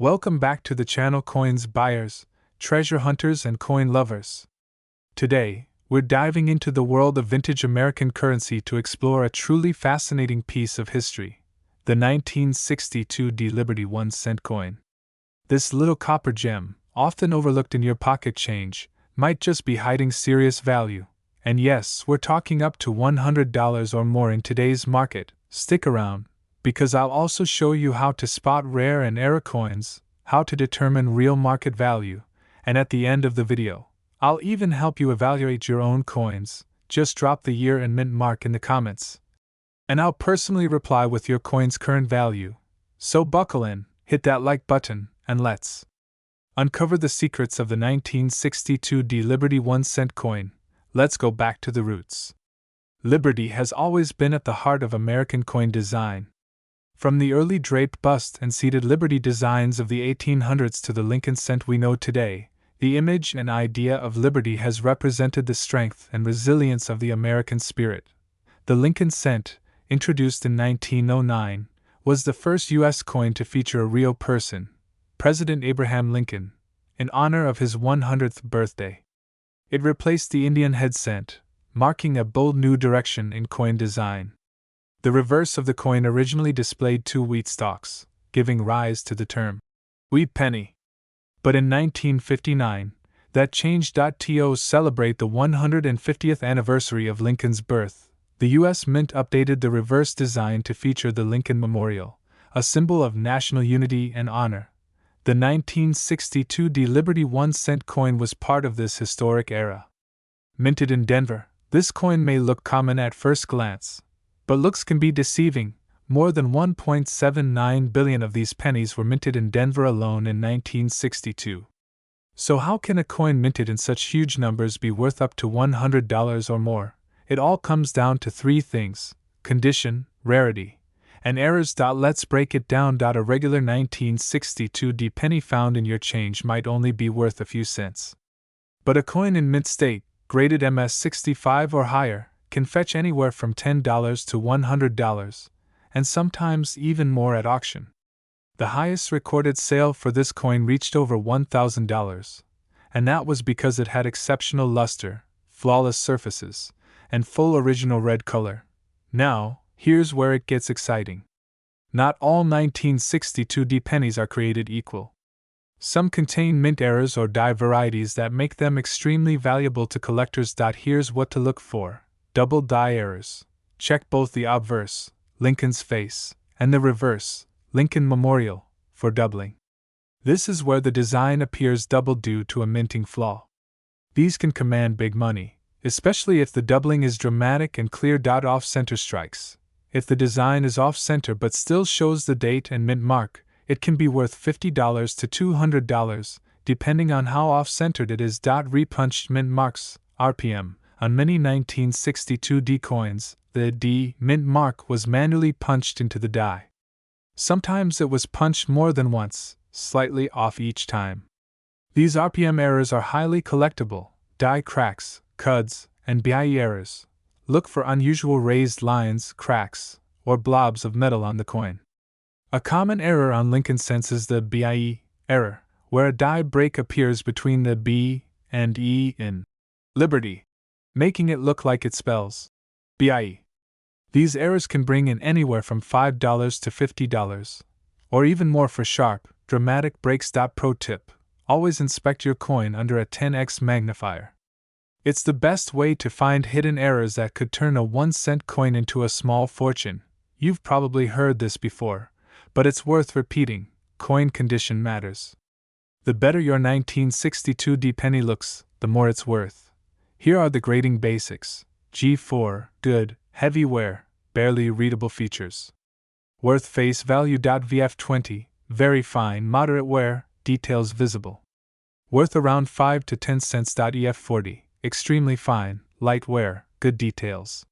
Welcome back to the channel, coins buyers, treasure hunters, and coin lovers. Today, we're diving into the world of vintage American currency to explore a truly fascinating piece of history, the 1962 Liberty 1-cent coin. This little copper gem, often overlooked in your pocket change, might just be hiding serious value. And yes, we're talking up to $100 or more in today's market. Stick around, because I'll also show you how to spot rare and error coins, how to determine real market value, and at the end of the video, I'll even help you evaluate your own coins. Just drop the year and mint mark in the comments, and I'll personally reply with your coin's current value. So buckle in, hit that like button, and let's uncover the secrets of the 1962 Liberty 1-cent coin. Let's go back to the roots. Liberty has always been at the heart of American coin design. From the early draped bust and seated Liberty designs of the 1800s to the Lincoln cent we know today, the image and idea of Liberty has represented the strength and resilience of the American spirit. The Lincoln cent, introduced in 1909, was the first U.S. coin to feature a real person, President Abraham Lincoln, in honor of his 100th birthday. It replaced the Indian head cent, marking a bold new direction in coin design. The reverse of the coin originally displayed two wheat stalks, giving rise to the term wheat penny. But in 1959, that changed. To celebrate the 150th anniversary of Lincoln's birth, the U.S. Mint updated the reverse design to feature the Lincoln Memorial, a symbol of national unity and honor. The 1962 Liberty 1-cent coin was part of this historic era. Minted in Denver, this coin may look common at first glance, but looks can be deceiving. More than 1.79 billion of these pennies were minted in Denver alone in 1962. So how can a coin minted in such huge numbers be worth up to $100 or more? It all comes down to three things: condition, rarity, and errors. Let's break it down. A regular 1962 penny found in your change might only be worth a few cents. But a coin in mint state, graded MS-65 or higher, can fetch anywhere from $10 to $100, and sometimes even more at auction. The highest recorded sale for this coin reached over $1,000, and that was because it had exceptional luster, flawless surfaces, and full original red color. Now, here's where it gets exciting. Not all 1962 pennies are created equal. Some contain mint errors or die varieties that make them extremely valuable to collectors. Here's what to look for. Double die errors. Check both the obverse, Lincoln's face, and the reverse, Lincoln Memorial, for doubling. This is where the design appears double due to a minting flaw. These can command big money, especially if the doubling is dramatic and clear. Off-center strikes. If the design is off-center but still shows the date and mint mark, it can be worth $50 to $200, depending on how off-centered it is. Repunched mint marks, RPM. On many 1962 coins, the D mint mark was manually punched into the die. Sometimes it was punched more than once, slightly off each time. These RPM errors are highly collectible. Die cracks, cuds, and BIE errors. Look for unusual raised lines, cracks, or blobs of metal on the coin. A common error on Lincoln cents is the BIE error, where a die break appears between the B and E in Liberty, making it look like it spells BIE. These errors can bring in anywhere from $5 to $50, or even more for sharp, dramatic breaks. Pro tip: always inspect your coin under a 10x magnifier. It's the best way to find hidden errors that could turn a 1-cent coin into a small fortune. You've probably heard this before, but it's worth repeating. Coin condition matters. The better your 1962 penny looks, the more it's worth. Here are the grading basics. G4, good, heavy wear, barely readable features. Worth face value. VF20, very fine, moderate wear, details visible. Worth around 5 to 10 cents. EF40, extremely fine, light wear, good details.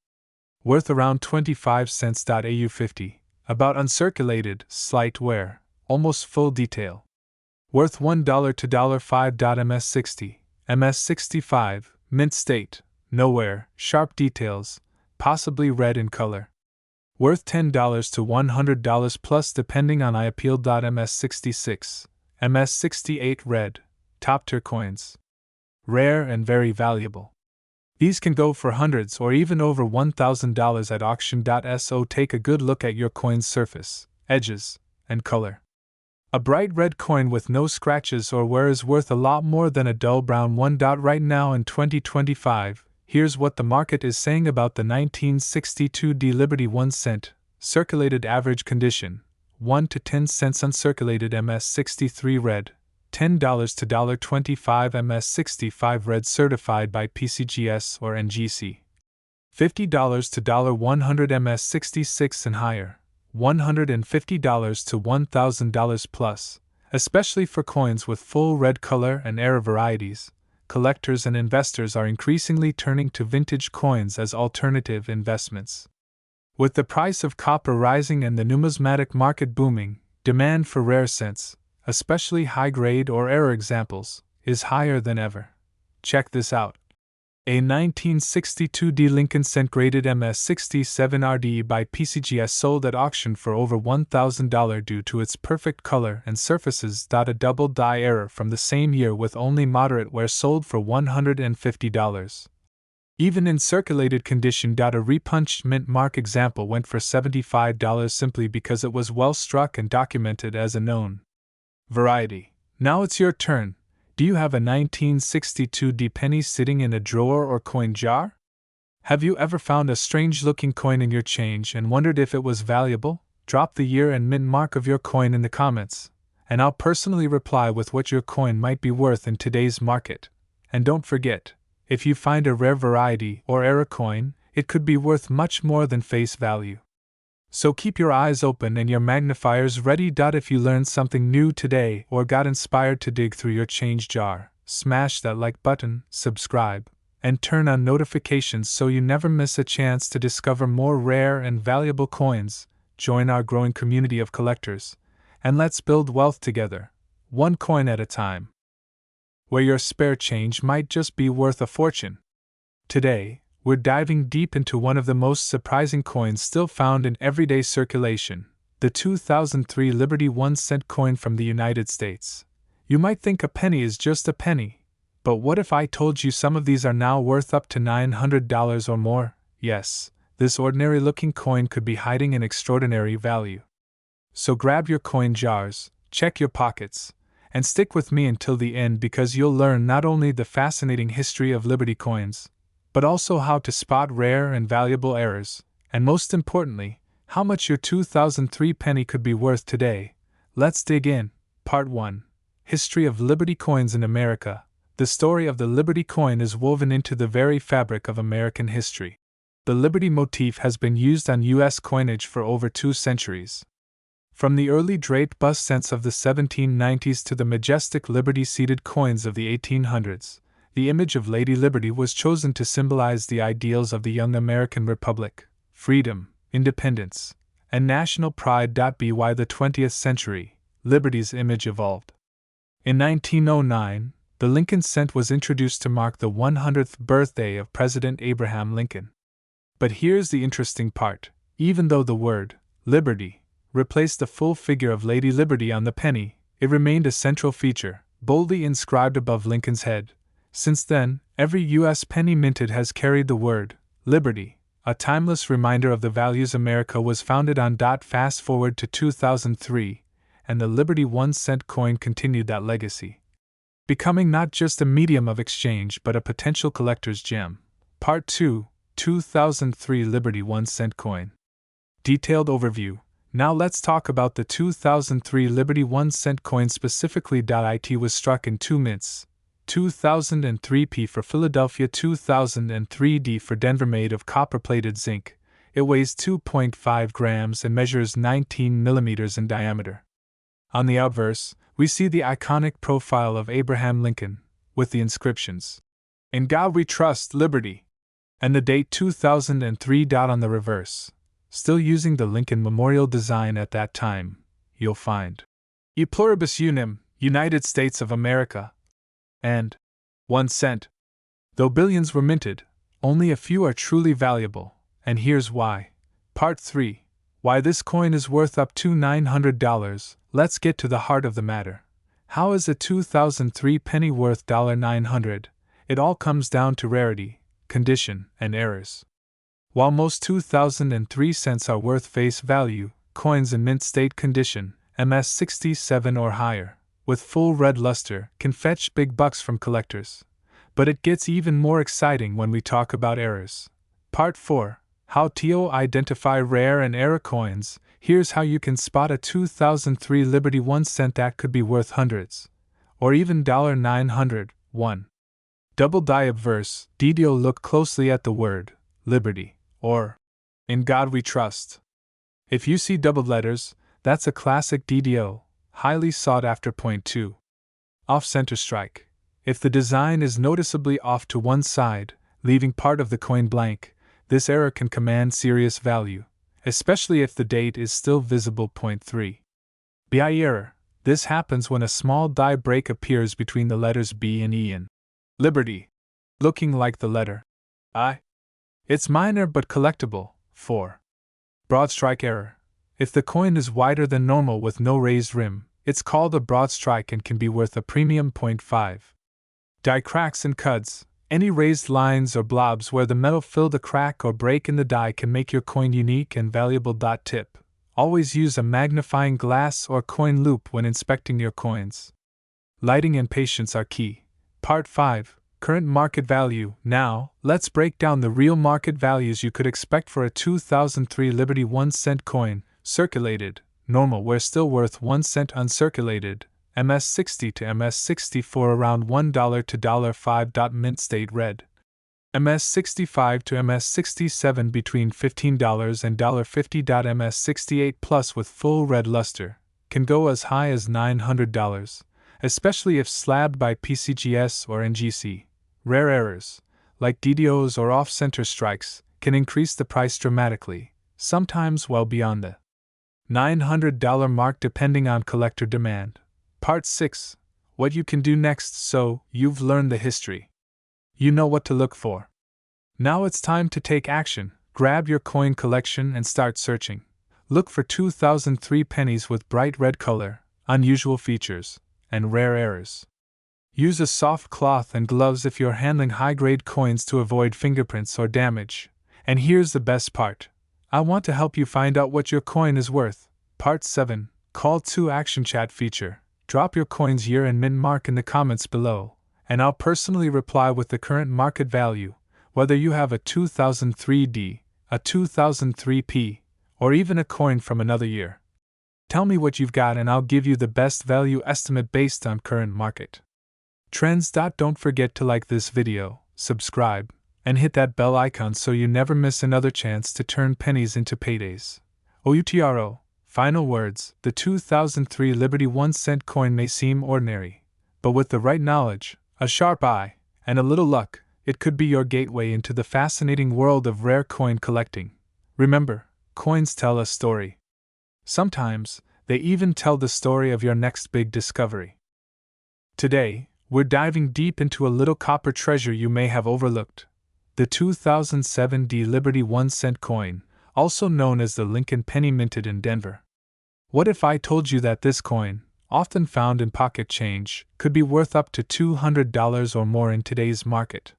Worth around 25 cents. AU50, about uncirculated, slight wear, almost full detail. Worth $1 to $5. MS60, MS65, mint state, no wear, sharp details, possibly red in color. Worth $10 to $100 plus depending on I appeal. MS66, MS-68 red, top tier coins. Rare and very valuable. These can go for hundreds or even over $1,000 at auction. So take a good look at your coin's surface, edges, and color. A bright red coin with no scratches or wear is worth a lot more than a dull brown one. Right now in 2025, here's what the market is saying about the 1962 D Liberty 1 cent, circulated average condition, 1 to 10 cents uncirculated MS-63 red, $10 to $25 MS-65 red certified by PCGS or NGC. $50 to $100 MS-66 and higher, $150 to $1,000 plus, especially for coins with full red color and era varieties. Collectors and investors are increasingly turning to vintage coins as alternative investments. With the price of copper rising and the numismatic market booming, demand for rare cents, especially high-grade or era examples, is higher than ever. Check this out. A 1962 D Lincoln cent graded MS-67 RD by PCGS sold at auction for over $1,000 due to its perfect color and surfaces. A double die error from the same year with only moderate wear sold for $150. Even in circulated condition. A repunched mint mark example went for $75 simply because it was well struck and documented as a known variety. Now it's your turn. Do you have a 1962 D penny sitting in a drawer or coin jar? Have you ever found a strange-looking coin in your change and wondered if it was valuable? Drop the year and mint mark of your coin in the comments, and I'll personally reply with what your coin might be worth in today's market. And don't forget, if you find a rare variety or era coin, it could be worth much more than face value. So keep your eyes open and your magnifiers ready. If you learned something new today or got inspired to dig through your change jar, smash that like button, subscribe, and turn on notifications so you never miss a chance to discover more rare and valuable coins. Join our growing community of collectors, and let's build wealth together, one coin at a time. Where your spare change might just be worth a fortune. Today, we're diving deep into one of the most surprising coins still found in everyday circulation, the 2003 Liberty 1 cent coin from the United States. You might think a penny is just a penny, but what if I told you some of these are now worth up to $900 or more? Yes, this ordinary-looking coin could be hiding an extraordinary value. So grab your coin jars, check your pockets, and stick with me until the end because you'll learn not only the fascinating history of Liberty coins, but also how to spot rare and valuable errors, and most importantly, how much your 2003 penny could be worth today. Let's dig in. Part 1. History of Liberty coins in America. The story of the Liberty coin is woven into the very fabric of American history. The Liberty motif has been used on U.S. coinage for over 2 centuries. From the early draped bust cents of the 1790s to the majestic Liberty-seated coins of the 1800s, the image of Lady Liberty was chosen to symbolize the ideals of the young American Republic: freedom, independence, and national pride. By the 20th century, Liberty's image evolved. In 1909, the Lincoln cent was introduced to mark the 100th birthday of President Abraham Lincoln. But here's the interesting part: even though the word Liberty replaced the full figure of Lady Liberty on the penny, it remained a central feature, boldly inscribed above Lincoln's head. Since then, every U.S. penny minted has carried the word Liberty, a timeless reminder of the values America was founded on. Fast forward to 2003, and the Liberty 1 cent coin continued that legacy, becoming not just a medium of exchange but a potential collector's gem. Part 2: 2003 Liberty 1 cent coin. Detailed overview. Now let's talk about the 2003 Liberty 1 cent coin specifically. It was struck in 2 mints. 2003P for Philadelphia, 2003D for Denver, made of copper-plated zinc. It weighs 2.5 grams and measures 19 millimeters in diameter. On the obverse, we see the iconic profile of Abraham Lincoln, with the inscriptions, "In God We Trust, Liberty," and the date 2003. On the reverse, still using the Lincoln Memorial design at that time, you'll find E Pluribus Unum, United States of America, and 1 cent. Though billions were minted, only a few are truly valuable, and here's why. Part 3: Why this coin is worth up to $900. Let's get to the heart of the matter. How is a 2003 penny worth $900? It all comes down to rarity, condition, and errors. While most 2003 cents are worth face value, coins in mint state condition, MS67 or higher, with full red luster, can fetch big bucks from collectors. But it gets even more exciting when we talk about errors. Part 4. How to identify rare and error coins. Here's how you can spot a 2003 Liberty 1 cent that could be worth hundreds, or even $900. 1. Double die obverse. DDO. Look closely at the word Liberty, or In God We Trust. If you see doubled letters, that's a classic DDO, highly sought after. Point 2. Off-center strike. If the design is noticeably off to one side, leaving part of the coin blank, this error can command serious value, especially if the date is still visible. Point 3. BI error. This happens when a small die break appears between the letters B and E in Liberty, looking like the letter I. It's minor but collectible. 4. Broad strike error. If the coin is wider than normal with no raised rim, it's called a broad strike and can be worth a premium. Point 5. Die cracks and cuds. Any raised lines or blobs where the metal filled a crack or break in the die can make your coin unique and valuable. Tip. Always use a magnifying glass or coin loop when inspecting your coins. Lighting and patience are key. Part 5. Current market value. Now, let's break down the real market values you could expect for a 2003 Liberty 1 cent coin, circulated, normal where still worth 1 cent, uncirculated, MS60 to MS64 around $1 to $5. Mint state red. MS65 to MS67 between $15 and $50. MS68 plus with full red luster can go as high as $900, especially if slabbed by PCGS or NGC. Rare errors, like DDOs or off-center strikes, can increase the price dramatically, sometimes well beyond the $900 mark depending on collector demand. Part 6. What you can do next. So, you've learned the history. You know what to look for. Now it's time to take action. Grab your coin collection and start searching. Look for 2003 pennies with bright red color, unusual features, and rare errors. Use a soft cloth and gloves if you're handling high-grade coins to avoid fingerprints or damage. And here's the best part. I want to help you find out what your coin is worth. Part 7. Call to Action Chat feature. Drop your coin's year and mint mark in the comments below, and I'll personally reply with the current market value, whether you have a 2003D, a 2003P, or even a coin from another year. Tell me what you've got and I'll give you the best value estimate based on current market trends. Don't forget to like this video, subscribe, and hit that bell icon so you never miss another chance to turn pennies into paydays. OUTRO. Final words. The 2003 Liberty 1 cent coin may seem ordinary, but with the right knowledge, a sharp eye, and a little luck, it could be your gateway into the fascinating world of rare coin collecting. Remember, coins tell a story. Sometimes, they even tell the story of your next big discovery. Today, we're diving deep into a little copper treasure you may have overlooked. The 2007 D Liberty 1 cent coin, also known as the Lincoln Penny, minted in Denver. What if I told you that this coin, often found in pocket change, could be worth up to $200 or more in today's market?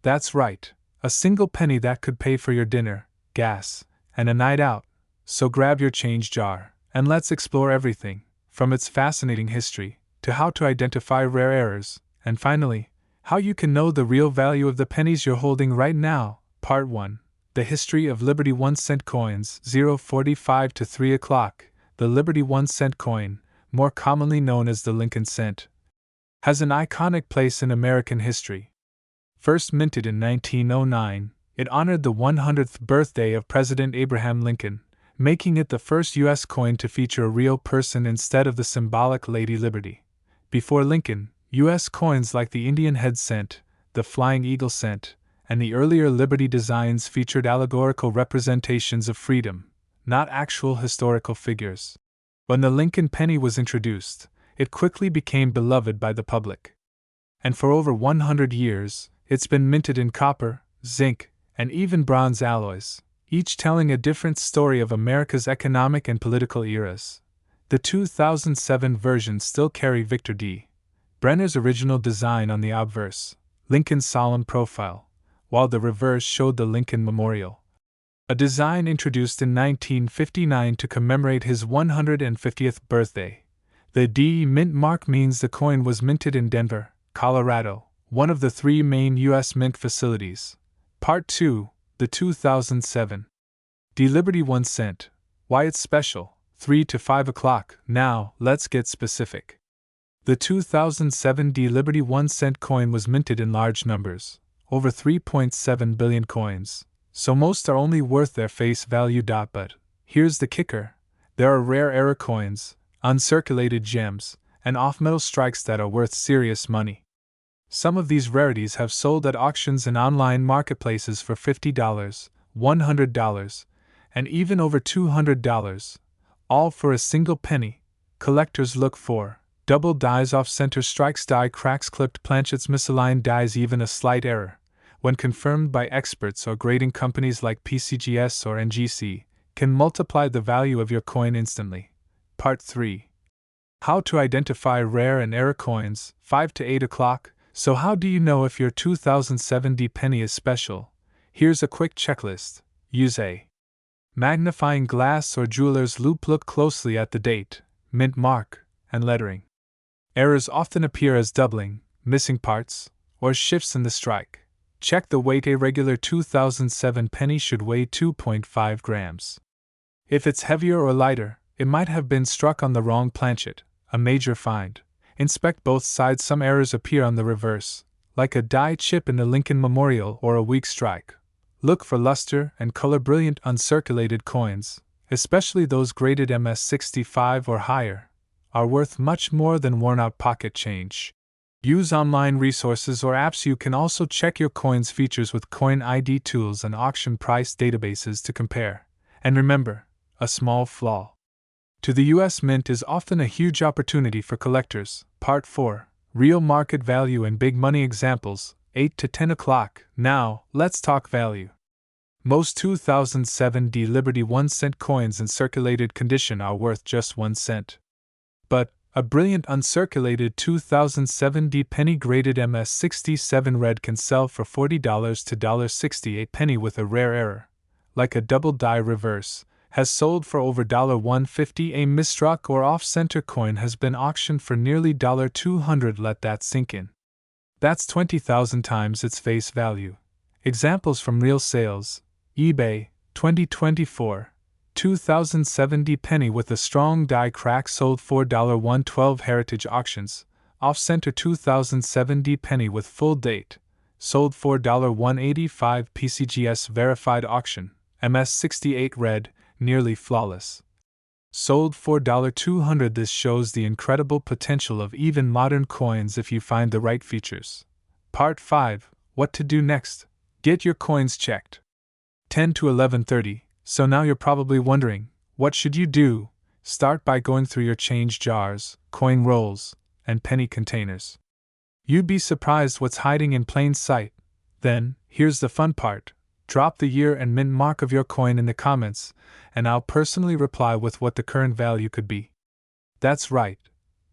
That's right, a single penny that could pay for your dinner, gas, and a night out. So grab your change jar, and let's explore everything, from its fascinating history, to how to identify rare errors, and finally, how you can know the real value of the pennies you're holding right now. Part 1. The history of Liberty 1 cent coins. 0:45 to 3 o'clock. The Liberty 1 cent coin, more commonly known as the Lincoln cent, has an iconic place in American history. First minted in 1909, it honored the 100th birthday of President Abraham Lincoln, making it the first U.S. coin to feature a real person instead of the symbolic Lady Liberty. Before Lincoln, U.S. coins like the Indian head cent, the Flying Eagle cent, and the earlier Liberty designs featured allegorical representations of freedom, not actual historical figures. When the Lincoln penny was introduced, it quickly became beloved by the public. And for over 100 years, it's been minted in copper, zinc, and even bronze alloys, each telling a different story of America's economic and political eras. The 2007 versions still carry Victor D. Brenner's original design on the obverse, Lincoln's solemn profile, while the reverse showed the Lincoln Memorial, a design introduced in 1959 to commemorate his 150th birthday. The D mint mark means the coin was minted in Denver, Colorado, one of the 3 main U.S. mint facilities. Part 2, the 2007 D Liberty 1 cent. Why it's special, 3 to 5 o'clock. Now, let's get specific. The 2007 D Liberty 1 cent coin was minted in large numbers, over 3.7 billion coins, so most are only worth their face value. But here's the kicker: there are rare error coins, uncirculated gems, and off-metal strikes that are worth serious money. Some of these rarities have sold at auctions and online marketplaces for $50, $100, and even over $200, all for a single penny. Collectors look for double dies, off-center strikes, die cracks, clipped planchets, misaligned dies, even a slight error, when confirmed by experts or grading companies like PCGS or NGC, can multiply the value of your coin instantly. Part 3. How to identify rare and error coins, 5 to 8 o'clock. So how do you know if your 2007 D penny is special? Here's a quick checklist. Use a magnifying glass or jeweler's loupe. Look closely at the date, mint mark, and lettering. Errors often appear as doubling, missing parts, or shifts in the strike. Check the weight. A regular 2007 penny should weigh 2.5 grams. If it's heavier or lighter, it might have been struck on the wrong planchet, a major find. Inspect both sides. Some errors appear on the reverse, like a die chip in the Lincoln Memorial or a weak strike. Look for luster and color. Brilliant uncirculated coins, especially those graded MS65 or higher, are worth much more than worn-out pocket change. Use online resources or apps. You can also check your coin's features with coin ID tools and auction price databases to compare. And remember, a small flaw to the U.S. Mint is often a huge opportunity for collectors. Part 4. Real market value and big money examples, 8 to 10 o'clock. Now, let's talk value. Most 2007 D Liberty 1 cent coins in circulated condition are worth just 1 cent. But a brilliant uncirculated 2007 D penny graded MS67 red can sell for $40 to $1.60. A penny with a rare error, like a double die reverse, has sold for over $1.50. A misstruck or off-center coin has been auctioned for nearly $200. Let that sink in. That's 20,000 times its face value. Examples from real sales: eBay, 2024, 2007 D penny with a strong die crack sold for $112. Heritage auctions, off-center 2007 D penny with full date, sold for $185. PCGS verified auction, MS68 red, nearly flawless, sold for $200. This shows the incredible potential of even modern coins if you find the right features. Part 5. What to do next? Get your coins checked. 10 to 11:30. So now you're probably wondering, what should you do? Start by going through your change jars, coin rolls, and penny containers. You'd be surprised what's hiding in plain sight. Then, here's the fun part. Drop the year and mint mark of your coin in the comments, and I'll personally reply with what the current value could be. That's right.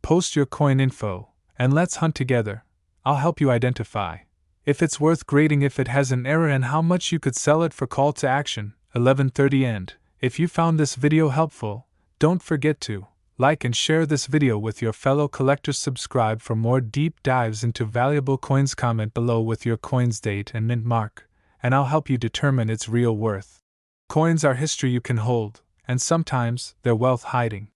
Post your coin info, and let's hunt together. I'll help you identify if it's worth grading, if it has an error, and how much you could sell it for. Call to action, 11:30 end. If you found this video helpful, don't forget to like and share this video with your fellow collectors. Subscribe for more deep dives into valuable coins. Comment below with your coin's date and mint mark, and I'll help you determine its real worth. Coins are history you can hold, and sometimes they're wealth hiding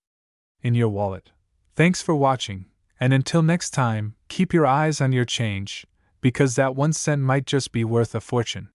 in your wallet. Thanks for watching, and until next time, keep your eyes on your change, because that 1 cent might just be worth a fortune.